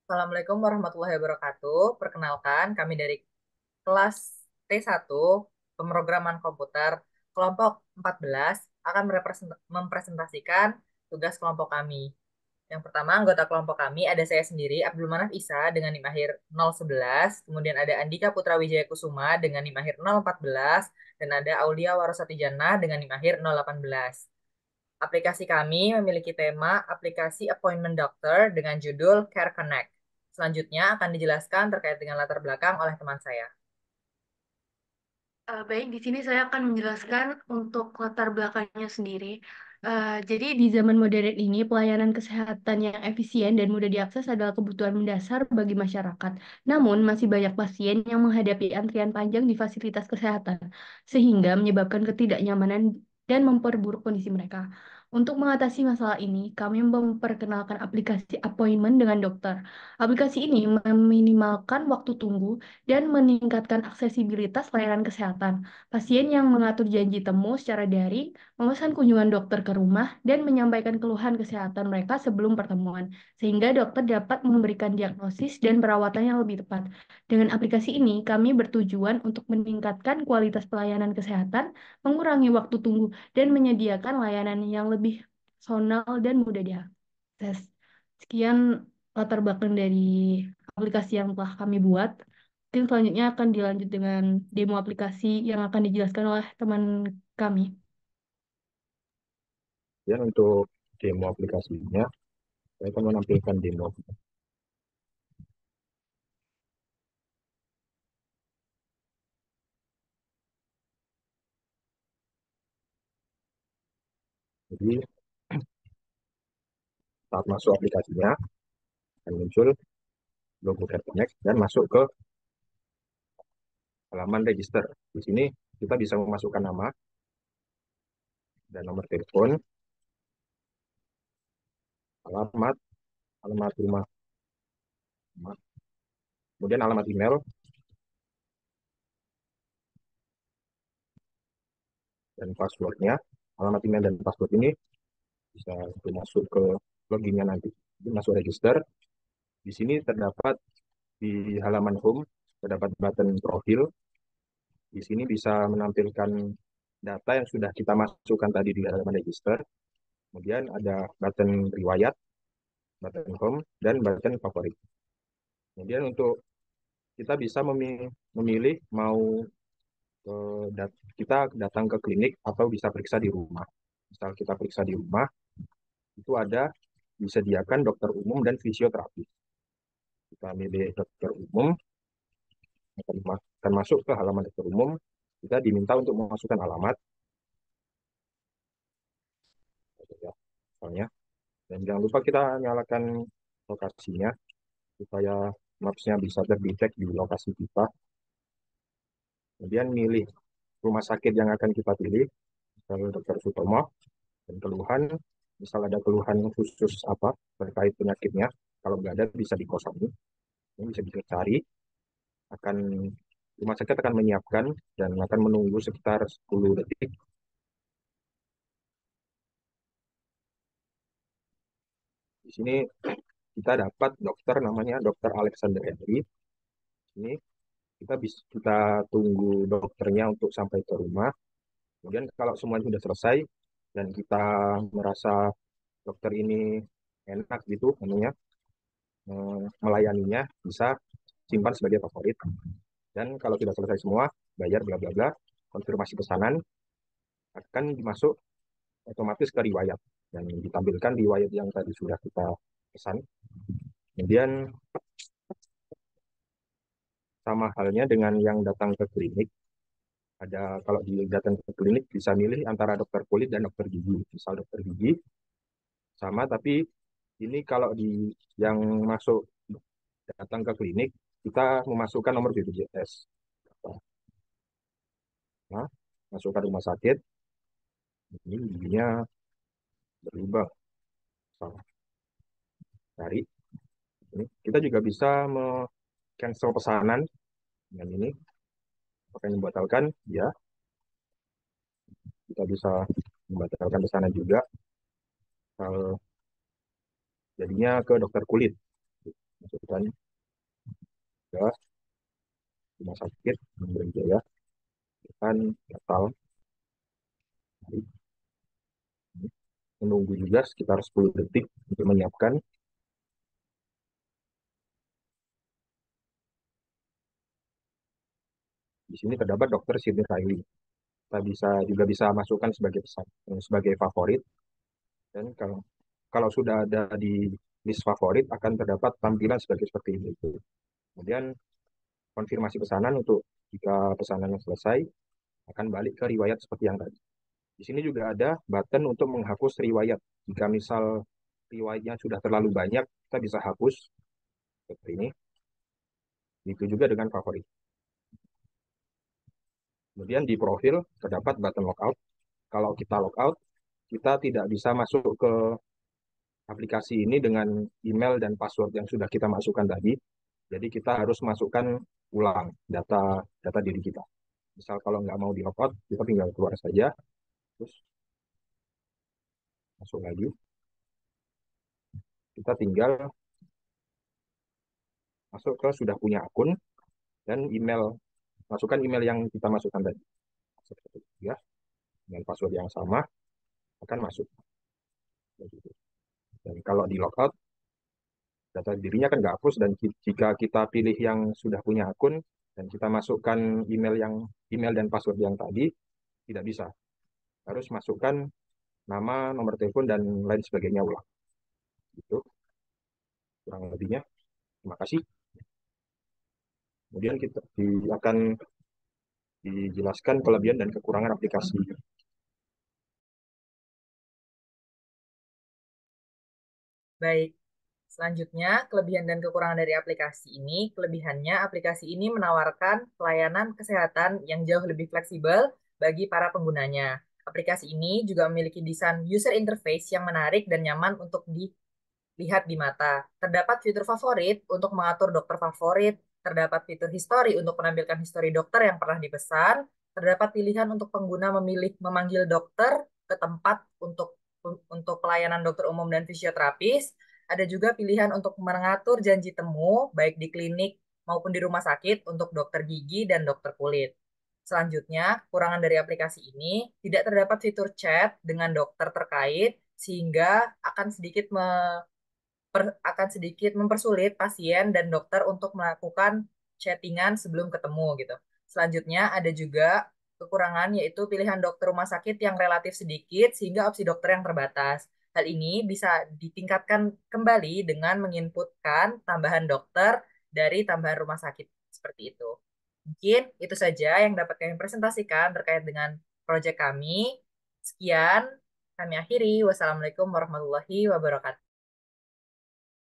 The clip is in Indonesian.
Assalamualaikum warahmatullahi wabarakatuh. Perkenalkan, kami dari kelas T1 Pemrograman Komputer kelompok 14 akan mempresentasikan tugas kelompok kami. Yang pertama, anggota kelompok kami ada saya sendiri, Abdul Manaf Isa dengan NIM akhir 011, kemudian ada Andika Putra Wijaya Kusuma dengan NIM akhir 014, dan ada Aulia Warosati Jannah dengan NIM akhir 018. Aplikasi kami memiliki tema aplikasi Appointment Doctor dengan judul Care Connect. Selanjutnya akan dijelaskan terkait dengan latar belakang oleh teman saya. Baik, di sini saya akan menjelaskan untuk latar belakangnya sendiri. Jadi di zaman modern ini, pelayanan kesehatan yang efisien dan mudah diakses adalah kebutuhan mendasar bagi masyarakat. Namun, masih banyak pasien yang menghadapi antrian panjang di fasilitas kesehatan, sehingga menyebabkan ketidaknyamanan dan memperburuk kondisi mereka. Untuk mengatasi masalah ini, kami memperkenalkan aplikasi appointment dengan dokter. Aplikasi ini meminimalkan waktu tunggu dan meningkatkan aksesibilitas layanan kesehatan. Pasien yang mengatur janji temu secara daring, memesan kunjungan dokter ke rumah, dan menyampaikan keluhan kesehatan mereka sebelum pertemuan, sehingga dokter dapat memberikan diagnosis dan perawatan yang lebih tepat. Dengan aplikasi ini, kami bertujuan untuk meningkatkan kualitas pelayanan kesehatan, mengurangi waktu tunggu, dan menyediakan layanan yang lebih personal dan mudah diakses. Sekian latar belakang dari aplikasi yang telah kami buat. Mungkin selanjutnya akan dilanjut dengan demo aplikasi yang akan dijelaskan oleh teman kami. Dan untuk demo aplikasinya, saya akan menampilkan demo. Jadi saat masuk aplikasinya akan muncul logo Care Connect dan masuk ke halaman register. Di sini kita bisa memasukkan nama dan nomor telepon, alamat, alamat rumah, kemudian alamat email, dan passwordnya. Alamat email dan password ini bisa masuk ke loginnya nanti. Jadi masuk register. Di sini terdapat di halaman home terdapat button profil. Di sini bisa menampilkan data yang sudah kita masukkan tadi di halaman register. Kemudian ada button riwayat, button home, dan button favorit. Kemudian untuk kita bisa memilih mau kita datang ke klinik atau bisa periksa di rumah. Misal kita periksa di rumah, itu ada disediakan dokter umum dan fisioterapi. Kita milih dokter umum, akan masuk ke halaman dokter umum, kita diminta untuk memasukkan alamat, ya, misalnya. Dan jangan lupa kita nyalakan lokasinya supaya Maps-nya bisa terdetek di lokasi kita. Kemudian milih rumah sakit yang akan kita pilih, misalnya Dokter Sutomo, dan keluhan, misal ada keluhan khusus apa terkait penyakitnya, kalau nggak ada bisa dikosongi, ini bisa dicari, akan rumah sakit akan menyiapkan dan akan menunggu sekitar 10 detik. Di sini kita dapat dokter namanya Dokter Alexander Henry. Ini kita tunggu dokternya untuk sampai ke rumah. Kemudian kalau semuanya sudah selesai dan kita merasa dokter ini enak gitu, namanya melayaninya, bisa simpan sebagai favorit. Dan kalau sudah selesai semua, bayar bla bla bla, konfirmasi pesanan akan dimasuk otomatis ke riwayat dan ditampilkan riwayat yang tadi sudah kita pesan. Kemudian sama halnya dengan yang datang ke klinik, ada kalau di datang ke klinik bisa milih antara dokter kulit dan dokter gigi. Misal dokter gigi sama, tapi ini kalau di yang masuk datang ke klinik kita memasukkan nomor BPJS. Nah, masukkan rumah sakit, ini giginya berubah. Salah, cari. Ini. Kita juga bisa cancel pesanan dengan ini. Akan membatalkan, ya. Kita bisa membatalkan pesanan juga. Jadinya ke dokter kulit. masukkan ke rumah sakit Brawijaya, kan batal. Menunggu juga sekitar 10 detik untuk menyiapkan. Di sini terdapat Dokter Sydney Riley. Kita bisa masukkan sebagai sebagai favorit, dan kalau sudah ada di list favorit akan terdapat tampilan seperti ini. Kemudian konfirmasi pesanan untuk jika pesanannya selesai akan balik ke riwayat seperti yang tadi. Di sini juga ada button untuk menghapus riwayat. Jika misal riwayatnya sudah terlalu banyak, kita bisa hapus seperti ini. Itu juga dengan favorit. Kemudian di profil terdapat button logout. Kalau kita logout, kita tidak bisa masuk ke aplikasi ini dengan email dan password yang sudah kita masukkan tadi. Jadi kita harus masukkan ulang data data diri kita. Misal kalau nggak mau di logout, kita tinggal keluar saja, terus masuk lagi. Kita tinggal masuk ke sudah punya akun dan email, masukkan email yang kita masukkan tadi. Seperti itu ya, dengan password yang sama akan masuk. Dan kalau di logout, data dirinya kan nggak hapus, dan jika kita pilih yang sudah punya akun dan kita masukkan email dan password yang tadi, tidak bisa. Harus masukkan nama, nomor telepon, dan lain sebagainya ulang. Itu kurang lebihnya. Terima kasih. Kemudian akan dijelaskan kelebihan dan kekurangan aplikasi. Baik, selanjutnya kelebihan dan kekurangan dari aplikasi ini. Kelebihannya, aplikasi ini menawarkan pelayanan kesehatan yang jauh lebih fleksibel bagi para penggunanya. Aplikasi ini juga memiliki desain user interface yang menarik dan nyaman untuk dilihat di mata. Terdapat fitur favorit untuk mengatur dokter favorit, terdapat fitur history untuk menampilkan histori dokter yang pernah dipesan, terdapat pilihan untuk pengguna memilih memanggil dokter ke tempat untuk pelayanan dokter umum dan fisioterapis. Ada juga pilihan untuk mengatur janji temu, baik di klinik maupun di rumah sakit untuk dokter gigi dan dokter kulit. Selanjutnya, kekurangan dari aplikasi ini tidak terdapat fitur chat dengan dokter terkait, sehingga akan sedikit mempersulit pasien dan dokter untuk melakukan chattingan sebelum ketemu gitu. Selanjutnya ada juga kekurangan, yaitu pilihan dokter rumah sakit yang relatif sedikit sehingga opsi dokter yang terbatas. Hal ini bisa ditingkatkan kembali dengan menginputkan tambahan dokter dari tambahan rumah sakit seperti itu. Mungkin itu saja yang dapat kami presentasikan terkait dengan proyek kami. Sekian, kami akhiri. Wassalamualaikum warahmatullahi wabarakatuh.